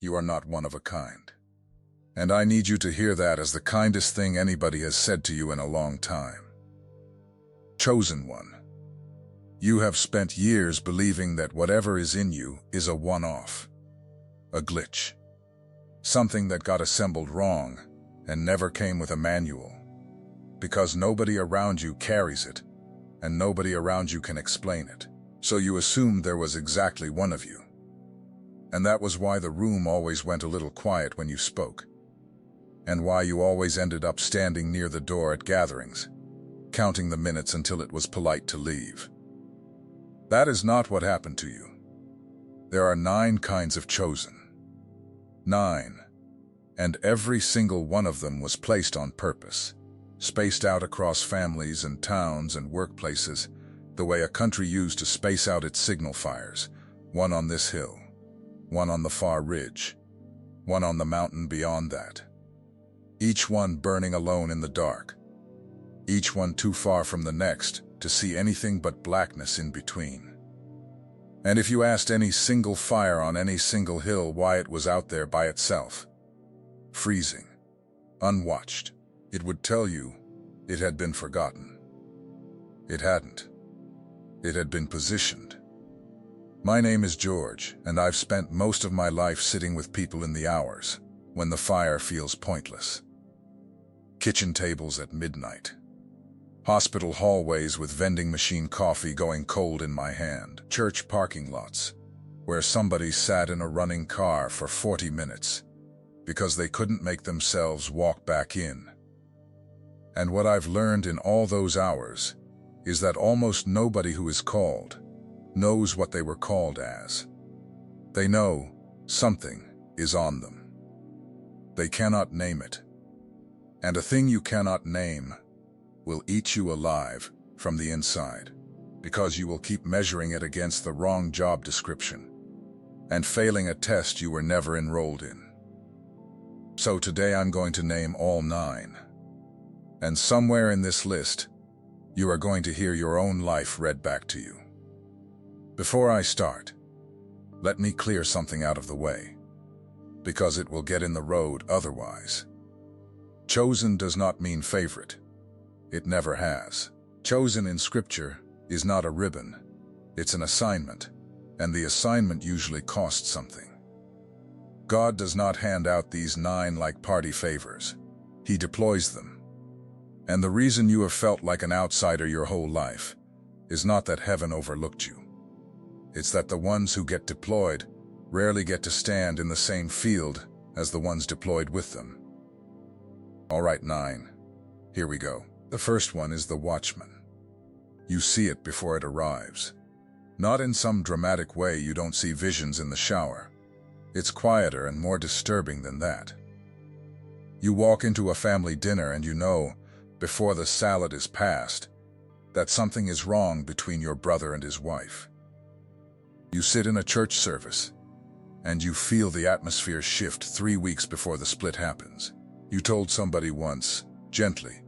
You are not one of a kind. And I need you to hear that as the kindest thing anybody has said to you in a long time. Chosen one. You have spent years believing that whatever is in you is a one-off, a glitch, something that got assembled wrong and never came with a manual, because nobody around you carries it and nobody around you can explain it. So you assumed there was exactly one of you. And that was why the room always went a little quiet when you spoke, and why you always ended up standing near the door at gatherings, counting the minutes until it was polite to leave. That is not what happened to you. There are 9 kinds of chosen. 9. And every single one of them was placed on purpose, spaced out across families and towns and workplaces, the way a country used to space out its signal fires, one on this hill, one on the far ridge, one on the mountain beyond that. Each one burning alone in the dark, each one too far from the next to see anything but blackness in between. And if you asked any single fire on any single hill why it was out there by itself, freezing, unwatched, it would tell you it had been forgotten. It hadn't. It had been positioned. My name is George, and I've spent most of my life sitting with people in the hours when the fire feels pointless. Kitchen tables at midnight. Hospital hallways with vending machine coffee going cold in my hand. Church parking lots where somebody sat in a running car for 40 minutes because they couldn't make themselves walk back in. And what I've learned in all those hours is that almost nobody who is called knows what they were called as. They know something is on them. They cannot name it. And a thing you cannot name will eat you alive from the inside, because you will keep measuring it against the wrong job description and failing a test you were never enrolled in. So today I'm going to name all 9. And somewhere in this list, you are going to hear your own life read back to you. Before I start, let me clear something out of the way, because it will get in the road otherwise. Chosen does not mean favorite. It never has. Chosen in Scripture is not a ribbon. It's an assignment, and the assignment usually costs something. God does not hand out these 9 like party favors. He deploys them. And the reason you have felt like an outsider your whole life is not that heaven overlooked you. It's that the ones who get deployed rarely get to stand in the same field as the ones deployed with them. All right, 9. Here we go. The first one is the watchman. You see it before it arrives. Not in some dramatic way you don't see visions in the shower. It's quieter and more disturbing than that. You walk into a family dinner and you know, before the salad is passed, that something is wrong between your brother and his wife. You sit in a church service, and you feel the atmosphere shift 3 weeks before the split happens. You told somebody once, gently,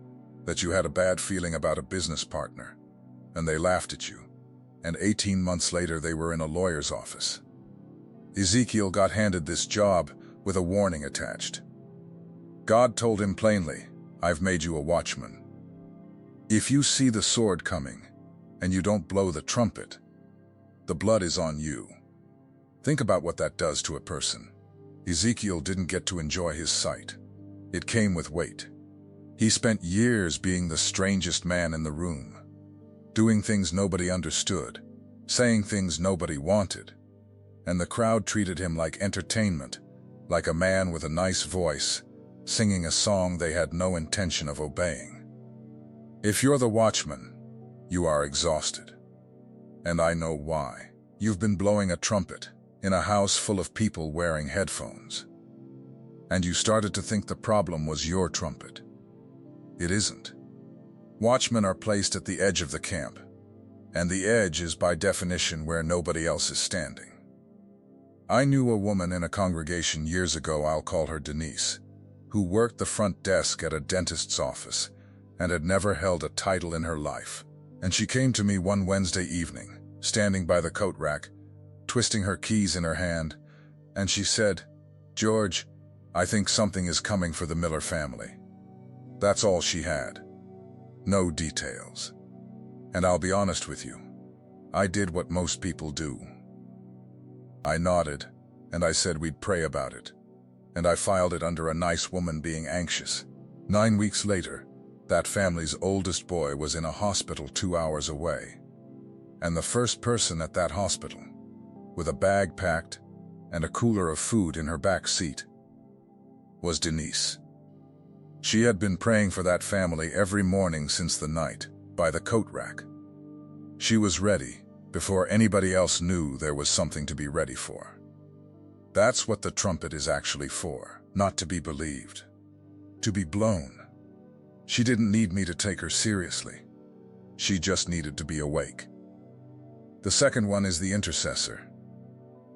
that you had a bad feeling about a business partner, and they laughed at you, and 18 months later they were in a lawyer's office. Ezekiel got handed this job with a warning attached. God told him plainly, I've made you a watchman. If you see the sword coming, and you don't blow the trumpet, the blood is on you. Think about what that does to a person. Ezekiel didn't get to enjoy his sight. It came with weight. He spent years being the strangest man in the room, doing things nobody understood, saying things nobody wanted, and the crowd treated him like entertainment, like a man with a nice voice, singing a song they had no intention of obeying. If you're the watchman, you are exhausted. And I know why. You've been blowing a trumpet in a house full of people wearing headphones. And you started to think the problem was your trumpet. It isn't. Watchmen are placed at the edge of the camp, and the edge is by definition where nobody else is standing. I knew a woman in a congregation years ago, I'll call her Denise, who worked the front desk at a dentist's office and had never held a title in her life. And she came to me one Wednesday evening, standing by the coat rack, twisting her keys in her hand, and she said, "George, I think something is coming for the Miller family." That's all she had. No details. And I'll be honest with you, I did what most people do. I nodded, and I said we'd pray about it, and I filed it under a nice woman being anxious. 9 weeks later, that family's oldest boy was in a hospital 2 hours away. And the first person at that hospital, with a bag packed and a cooler of food in her back seat, was Denise. She had been praying for that family every morning since the night, by the coat rack. She was ready before anybody else knew there was something to be ready for. That's what the trumpet is actually for, not to be believed, to be blown. She didn't need me to take her seriously. She just needed to be awake. The second one is the intercessor.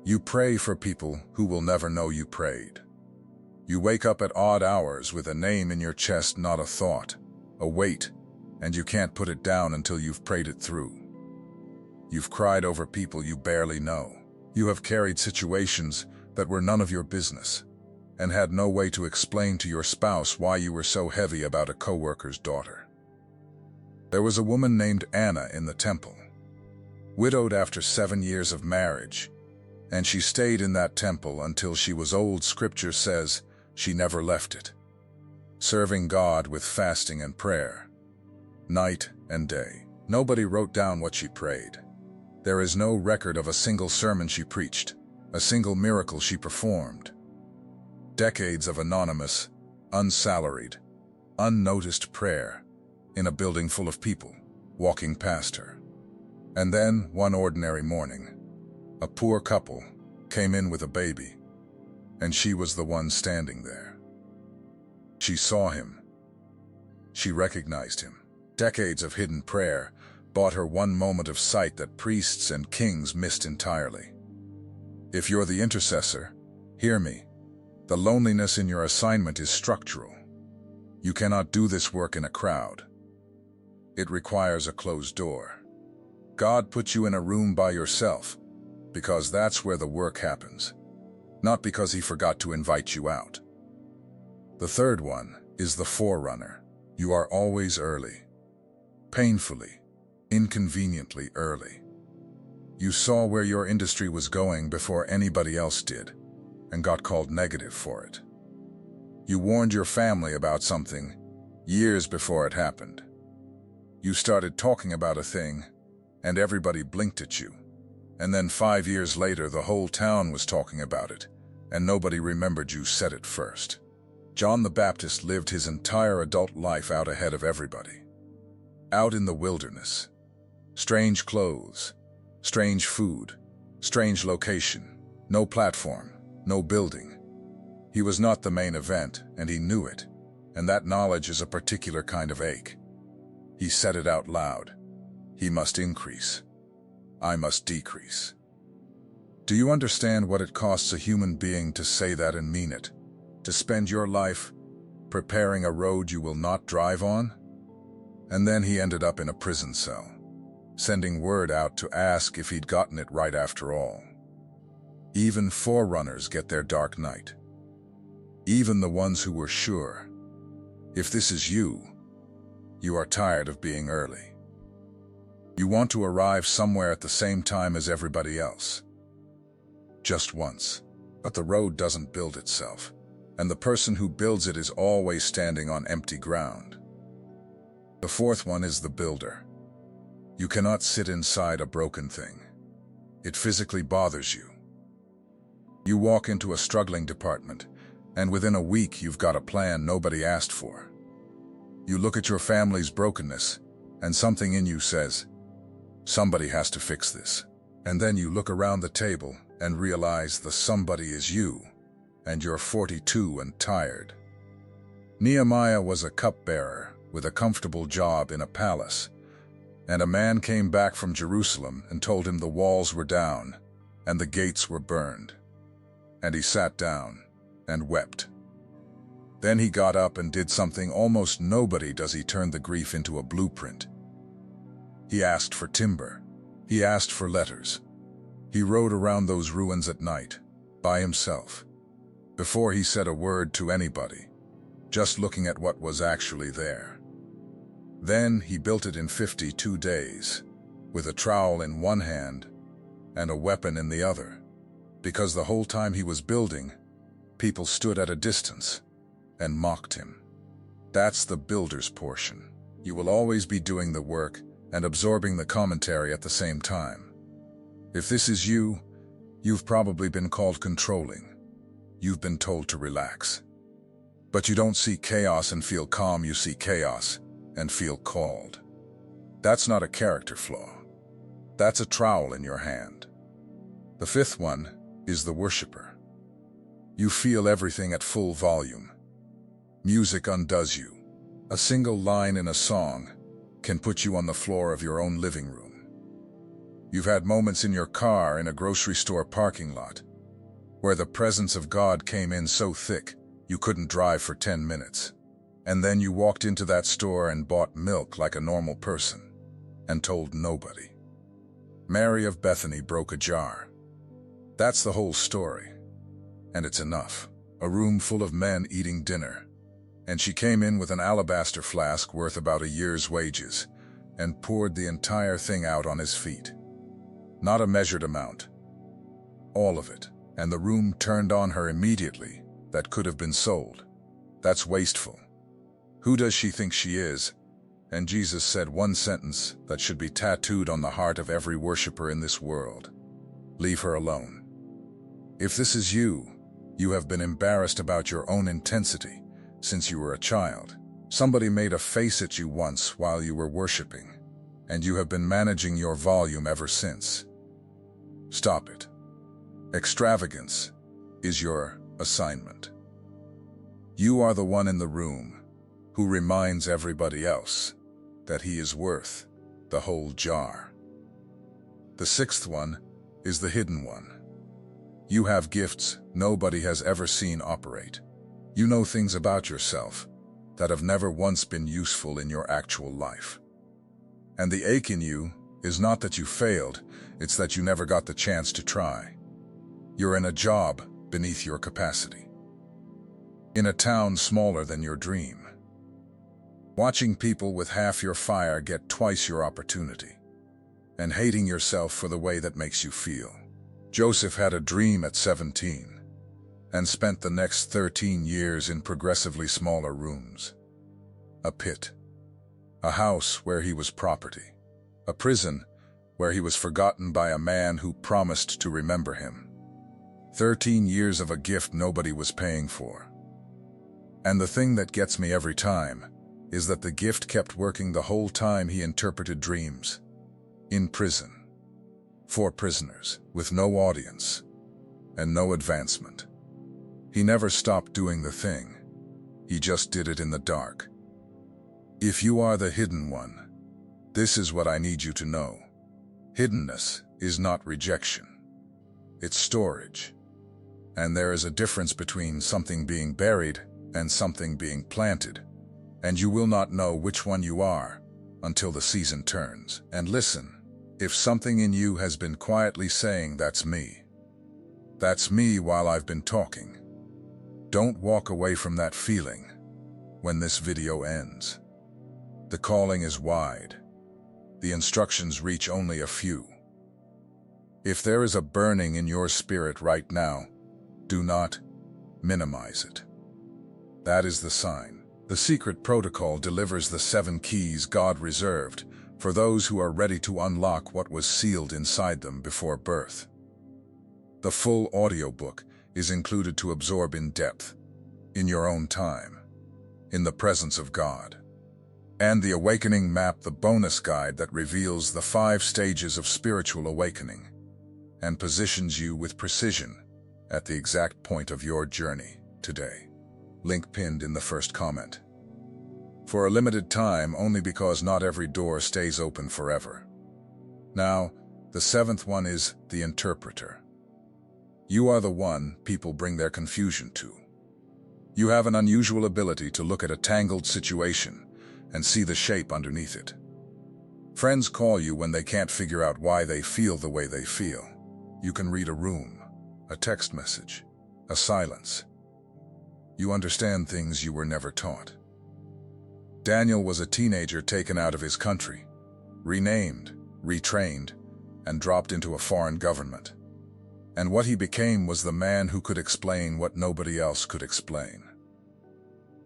You pray for people who will never know you prayed. You wake up at odd hours with a name in your chest, not a thought, a weight, and you can't put it down until you've prayed it through. You've cried over people you barely know. You have carried situations that were none of your business, and had no way to explain to your spouse why you were so heavy about a coworker's daughter. There was a woman named Anna in the temple, widowed after 7 years of marriage, and she stayed in that temple until she was old. Scripture says she never left it, serving God with fasting and prayer, night and day. Nobody wrote down what she prayed. There is no record of a single sermon she preached, a single miracle she performed. Decades of anonymous, unsalaried, unnoticed prayer in a building full of people walking past her. And then, one ordinary morning, a poor couple came in with a baby, and she was the one standing there. She saw him. She recognized him. Decades of hidden prayer bought her one moment of sight that priests and kings missed entirely. If you're the intercessor, hear me. The loneliness in your assignment is structural. You cannot do this work in a crowd. It requires a closed door. God put you in a room by yourself because that's where the work happens, not because He forgot to invite you out. The third one is the forerunner. You are always early. Painfully, inconveniently early. You saw where your industry was going before anybody else did, and got called negative for it. You warned your family about something years before it happened. You started talking about a thing, and everybody blinked at you. And then 5 years later, the whole town was talking about it, and nobody remembered you said it first. John the Baptist lived his entire adult life out ahead of everybody. Out in the wilderness. Strange clothes, strange food, strange location, no platform, no building. He was not the main event, and he knew it, and that knowledge is a particular kind of ache. He said it out loud. He must increase. I must decrease. Do you understand what it costs a human being to say that and mean it? To spend your life preparing a road you will not drive on? And then he ended up in a prison cell, sending word out to ask if he'd gotten it right after all. Even forerunners get their dark night. Even the ones who were sure. If this is you, you are tired of being early. You want to arrive somewhere at the same time as everybody else. Just once. But the road doesn't build itself, and the person who builds it is always standing on empty ground. The fourth one is the builder. You cannot sit inside a broken thing. It physically bothers you. You walk into a struggling department, and within a week you've got a plan nobody asked for. You look at your family's brokenness, and something in you says, somebody has to fix this. And then you look around the table and realize the somebody is you, and you're 42 and tired. Nehemiah was a cupbearer with a comfortable job in a palace, and a man came back from Jerusalem and told him the walls were down and the gates were burned. And he sat down and wept. Then he got up and did something almost nobody does. He turned the grief into a blueprint. He asked for timber. He asked for letters. He rode around those ruins at night, by himself, before he said a word to anybody, just looking at what was actually there. Then he built it in 52 days, with a trowel in one hand and a weapon in the other, because the whole time he was building, people stood at a distance and mocked him. That's the builder's portion. You will always be doing the work and absorbing the commentary at the same time. If this is you, you've probably been called controlling. You've been told to relax. But you don't see chaos and feel calm, you see chaos and feel called. That's not a character flaw. That's a trowel in your hand. The fifth one is the worshiper. You feel everything at full volume. Music undoes you. A single line in a song can put you on the floor of your own living room. You've had moments in your car, in a grocery store parking lot, where the presence of God came in so thick you couldn't drive for 10 minutes. And then you walked into that store and bought milk like a normal person and told nobody. Mary of Bethany broke a jar. That's the whole story. And it's enough. A room full of men eating dinner. And she came in with an alabaster flask worth about a year's wages and poured the entire thing out on his feet. Not a measured amount. All of it. And the room turned on her immediately. That could have been sold. That's wasteful. Who does she think she is? And Jesus said one sentence that should be tattooed on the heart of every worshiper in this world. Leave her alone. If this is you, you have been embarrassed about your own intensity since you were a child. Somebody made a face at you once while you were worshiping, and you have been managing your volume ever since. Stop it. Extravagance is your assignment. You are the one in the room who reminds everybody else that he is worth the whole jar. The sixth one is the hidden one. You have gifts nobody has ever seen operate. You know things about yourself that have never once been useful in your actual life. And the ache in you is not that you failed, it's that you never got the chance to try. You're in a job beneath your capacity. In a town smaller than your dream. Watching people with half your fire get twice your opportunity. And hating yourself for the way that makes you feel. Joseph had a dream at 17 and spent the next 13 years in progressively smaller rooms. A pit. A house where he was property. A prison where he was forgotten by a man who promised to remember him. 13 years of a gift nobody was paying for. And the thing that gets me every time is that the gift kept working the whole time he interpreted dreams. In prison. For prisoners, with no audience and no advancement. He never stopped doing the thing. He just did it in the dark. If you are the hidden one, this is what I need you to know. Hiddenness is not rejection. It's storage. And there is a difference between something being buried and something being planted. And you will not know which one you are until the season turns. And listen. If something in you has been quietly saying, that's me while I've been talking, don't walk away from that feeling when this video ends. The calling is wide. The instructions reach only a few. If there is a burning in your spirit right now, do not minimize it. That is the sign. The secret protocol delivers the 7 keys God reserved for those who are ready to unlock what was sealed inside them before birth. The full audiobook is included to absorb in depth, in your own time, in the presence of God. And the Awakening Map, the bonus guide that reveals the 5 stages of spiritual awakening and positions you with precision at the exact point of your journey today. Link pinned in the first comment. For a limited time, only because not every door stays open forever. Now, the 7th one is the interpreter. You are the one people bring their confusion to. You have an unusual ability to look at a tangled situation and see the shape underneath it. Friends call you when they can't figure out why they feel the way they feel. You can read a room, a text message, a silence, You understand things you were never taught. Daniel was a teenager taken out of his country, renamed, retrained, and dropped into a foreign government. And what he became was the man who could explain what nobody else could explain.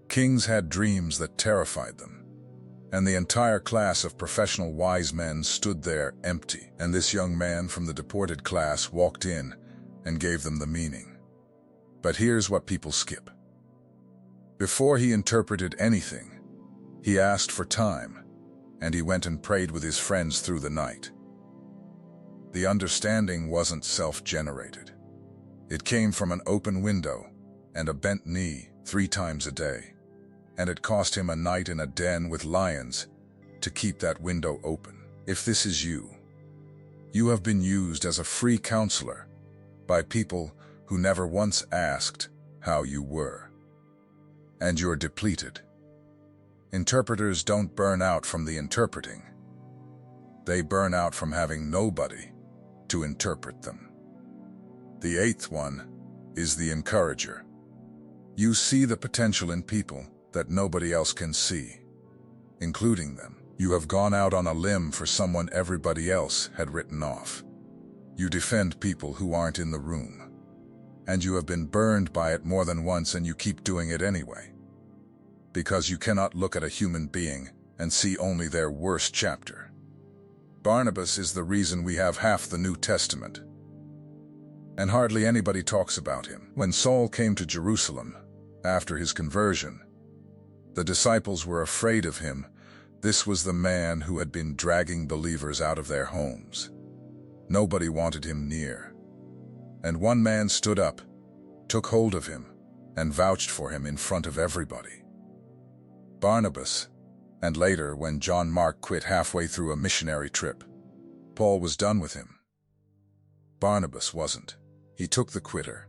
Kings had dreams that terrified them, and the entire class of professional wise men stood there empty, and this young man from the deported class walked in and gave them the meaning. But here's what people skip. Before he interpreted anything, he asked for time, and he went and prayed with his friends through the night. The understanding wasn't self-generated. It came from an open window and a bent knee 3 times a day, and it cost him a night in a den with lions to keep that window open. If this is you, you have been used as a free counselor by people who never once asked how you were. And you're depleted. Interpreters don't burn out from the interpreting. They burn out from having nobody to interpret them. The 8th one is the encourager. You see the potential in people that nobody else can see, including them. You have gone out on a limb for someone everybody else had written off. You defend people who aren't in the room. And you have been burned by it more than once, and you keep doing it anyway. Because you cannot look at a human being and see only their worst chapter. Barnabas is the reason we have half the New Testament. And hardly anybody talks about him. When Saul came to Jerusalem, after his conversion, the disciples were afraid of him. This was the man who had been dragging believers out of their homes. Nobody wanted him near. And one man stood up, took hold of him, and vouched for him in front of everybody. Barnabas, and later when John Mark quit halfway through a missionary trip, Paul was done with him. Barnabas wasn't. He took the quitter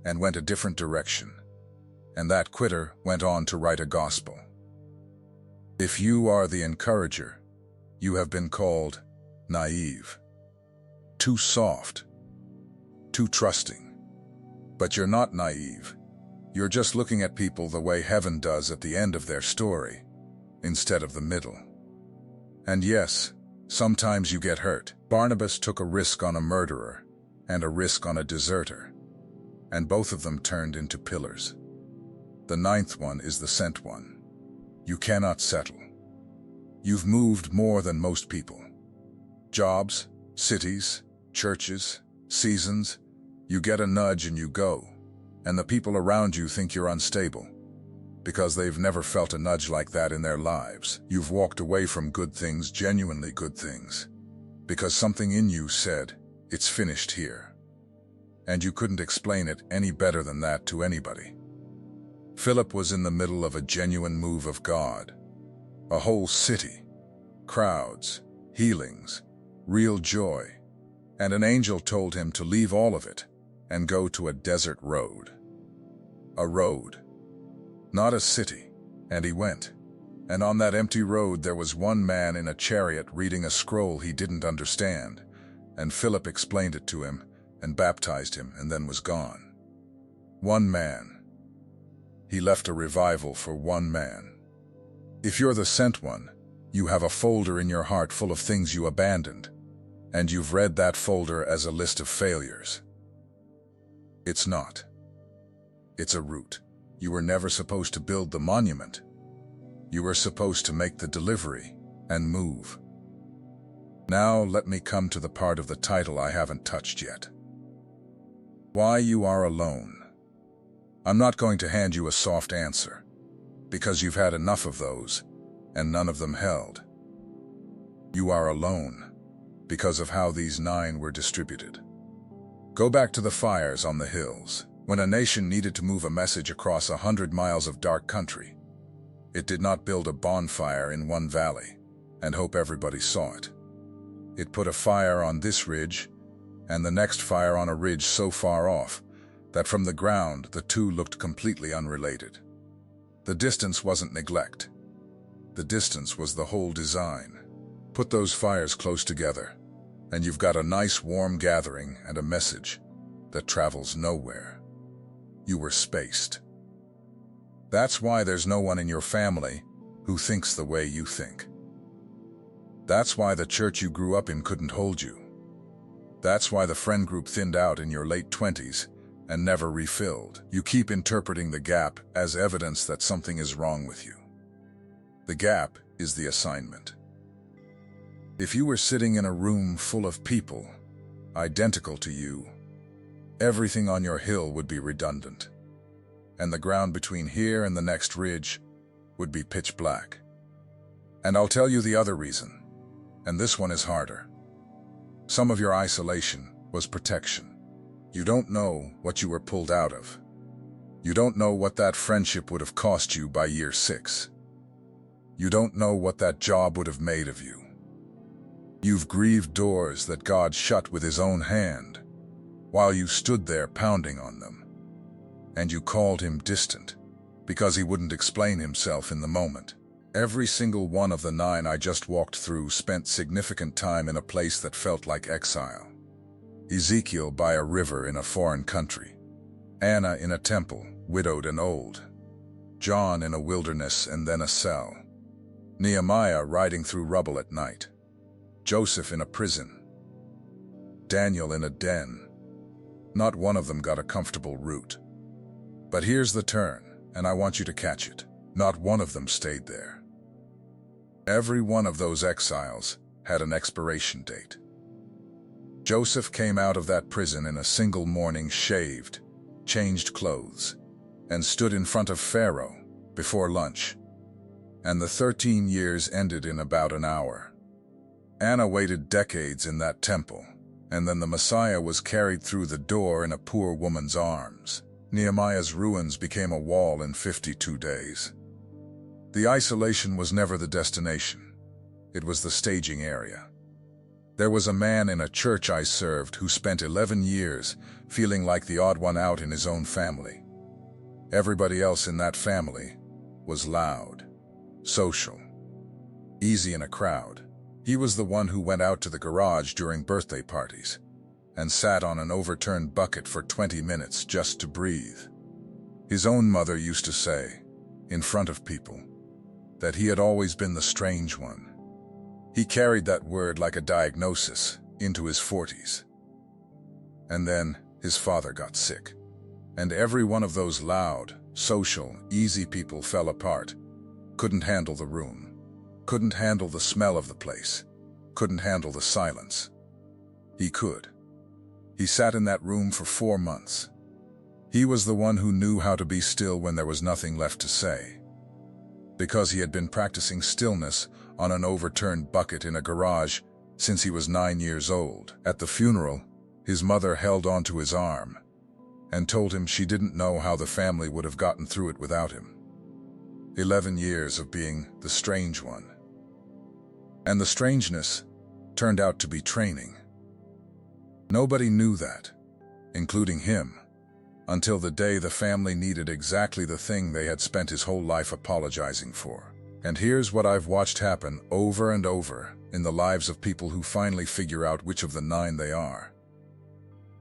and went a different direction, and that quitter went on to write a gospel. If you are the encourager, you have been called naive, too soft, too trusting. But you're not naive. You're just looking at people the way heaven does at the end of their story, instead of the middle. And yes, sometimes you get hurt. Barnabas took a risk on a murderer and a risk on a deserter, and both of them turned into pillars. The 9th one is the sent one. You cannot settle. You've moved more than most people. Jobs, cities, churches, seasons. You get a nudge and you go, and the people around you think you're unstable, because they've never felt a nudge like that in their lives. You've walked away from good things, genuinely good things, because something in you said, it's finished here. And you couldn't explain it any better than that to anybody. Philip was in the middle of a genuine move of God. A whole city, crowds, healings, real joy, and an angel told him to leave all of it and go to a desert road. A road, not a city. And he went. And on that empty road there was one man in a chariot reading a scroll he didn't understand, and Philip explained it to him and baptized him and then was gone. One man. He left a revival for one man. If you're the sent one, you have a folder in your heart full of things you abandoned, and you've read that folder as a list of failures. It's not. It's a route. You were never supposed to build the monument. You were supposed to make the delivery and move. Now let me come to the part of the title I haven't touched yet. Why you are alone. I'm not going to hand you a soft answer, because you've had enough of those, and none of them held. You are alone because of how these 9 were distributed. Go back to the fires on the hills. When a nation needed to move a message across 100 miles of dark country, it did not build a bonfire in one valley and hope everybody saw it. It put a fire on this ridge and the next fire on a ridge so far off that from the ground the two looked completely unrelated. The distance wasn't neglect. The distance was the whole design. Put those fires close together, and you've got a nice warm gathering and a message that travels nowhere. You were spaced. That's why there's no one in your family who thinks the way you think. That's why the church you grew up in couldn't hold you. That's why the friend group thinned out in your late 20s and never refilled. You keep interpreting the gap as evidence that something is wrong with you. The gap is the assignment. If you were sitting in a room full of people identical to you, everything on your hill would be redundant, and the ground between here and the next ridge would be pitch black. And I'll tell you the other reason, and this one is harder. Some of your isolation was protection. You don't know what you were pulled out of. You don't know what that friendship would have cost you by year 6. You don't know what that job would have made of you. You've grieved doors that God shut with His own hand while you stood there pounding on them. And you called Him distant because He wouldn't explain Himself in the moment. Every single one of the 9 I just walked through spent significant time in a place that felt like exile. Ezekiel by a river in a foreign country. Anna in a temple, widowed and old. John in a wilderness and then a cell. Nehemiah riding through rubble at night. Joseph in a prison. Daniel in a den. Not one of them got a comfortable route. But here's the turn, and I want you to catch it. Not one of them stayed there. Every one of those exiles had an expiration date. Joseph came out of that prison in a single morning, shaved, changed clothes, and stood in front of Pharaoh before lunch. And the 13 years ended in about an hour. Anna waited decades in that temple, and then the Messiah was carried through the door in a poor woman's arms. Nehemiah's ruins became a wall in 52 days. The isolation was never the destination. It was the staging area. There was a man in a church I served who spent 11 years feeling like the odd one out in his own family. Everybody else in that family was loud, social, easy in a crowd. He was the one who went out to the garage during birthday parties and sat on an overturned bucket for 20 minutes just to breathe. His own mother used to say, in front of people, that he had always been the strange one. He carried that word like a diagnosis into his 40s. And then his father got sick, and every one of those loud, social, easy people fell apart, couldn't handle the room. Couldn't handle the smell of the place, couldn't handle the silence. He could. He sat in that room for 4 months. He was the one who knew how to be still when there was nothing left to say. Because he had been practicing stillness on an overturned bucket in a garage since he was 9 years old. At the funeral, his mother held onto his arm and told him she didn't know how the family would have gotten through it without him. 11 years of being the strange one. And the strangeness turned out to be training. Nobody knew that, including him, until the day the family needed exactly the thing they had spent his whole life apologizing for. And here's what I've watched happen over and over in the lives of people who finally figure out which of the 9 they are.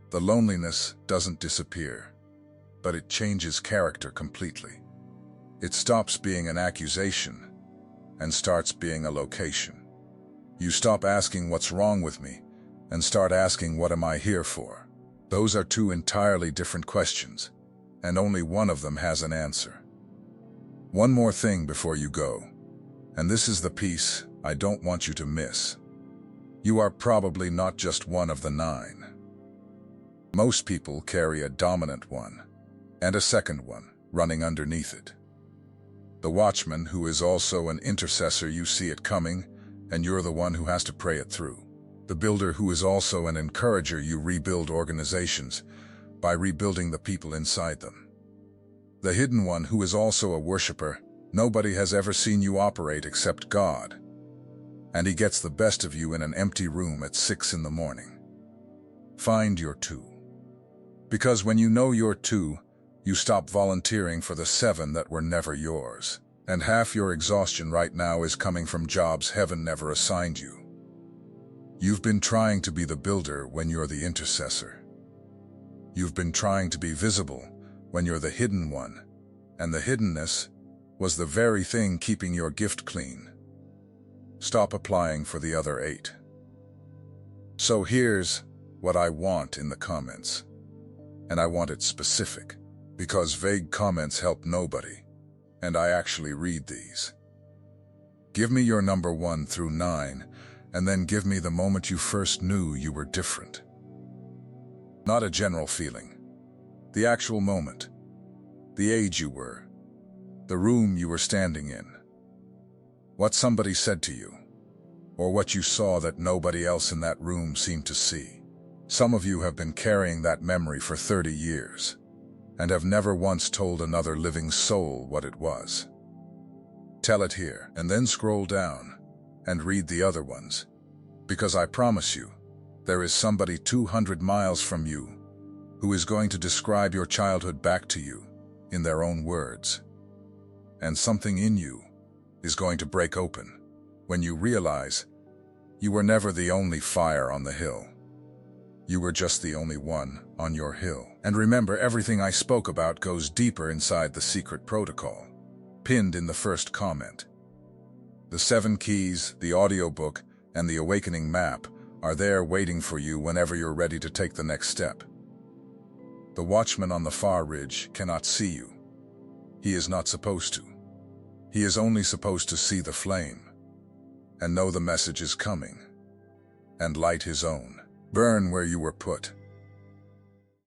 The loneliness doesn't disappear, but it changes character completely. It stops being an accusation and starts being a location. You stop asking what's wrong with me and start asking what am I here for? Those are 2 entirely different questions, and only one of them has an answer. One more thing before you go, and this is the piece I don't want you to miss. You are probably not just one of the 9. Most people carry a dominant one and a second one running underneath it. The watchman who is also an intercessor, you see it coming, and you're the one who has to pray it through. The builder who is also an encourager, you rebuild organizations by rebuilding the people inside them. The hidden one who is also a worshiper, nobody has ever seen you operate except God. And He gets the best of you in an empty room at 6 in the morning. Find your 2. Because when you know your 2, you stop volunteering for the 7 that were never yours. And half your exhaustion right now is coming from jobs heaven never assigned you. You've been trying to be the builder when you're the intercessor. You've been trying to be visible when you're the hidden one, And the hiddenness was the very thing keeping your gift clean. Stop applying for the other 8. So here's what I want in the comments. And I want it specific, because vague comments help nobody, and I actually read these. Give me your number 1 through 9, and then give me the moment you first knew you were different. Not a general feeling. The actual moment. The age you were. The room you were standing in. What somebody said to you. Or what you saw that nobody else in that room seemed to see. Some of you have been carrying that memory for 30 years, and have never once told another living soul what it was. Tell it here, and then scroll down, and read the other ones, because I promise you, there is somebody 200 miles from you who is going to describe your childhood back to you in their own words. And something in you is going to break open when you realize you were never the only fire on the hill. You were just the only one on your hill. And remember, everything I spoke about goes deeper inside the secret protocol, pinned in the first comment. The 7 keys, the audiobook, and the awakening map are there waiting for you whenever you're ready to take the next step. The watchman on the far ridge cannot see you. He is not supposed to. He is only supposed to see the flame and know the message is coming and light his own. Burn where you were put.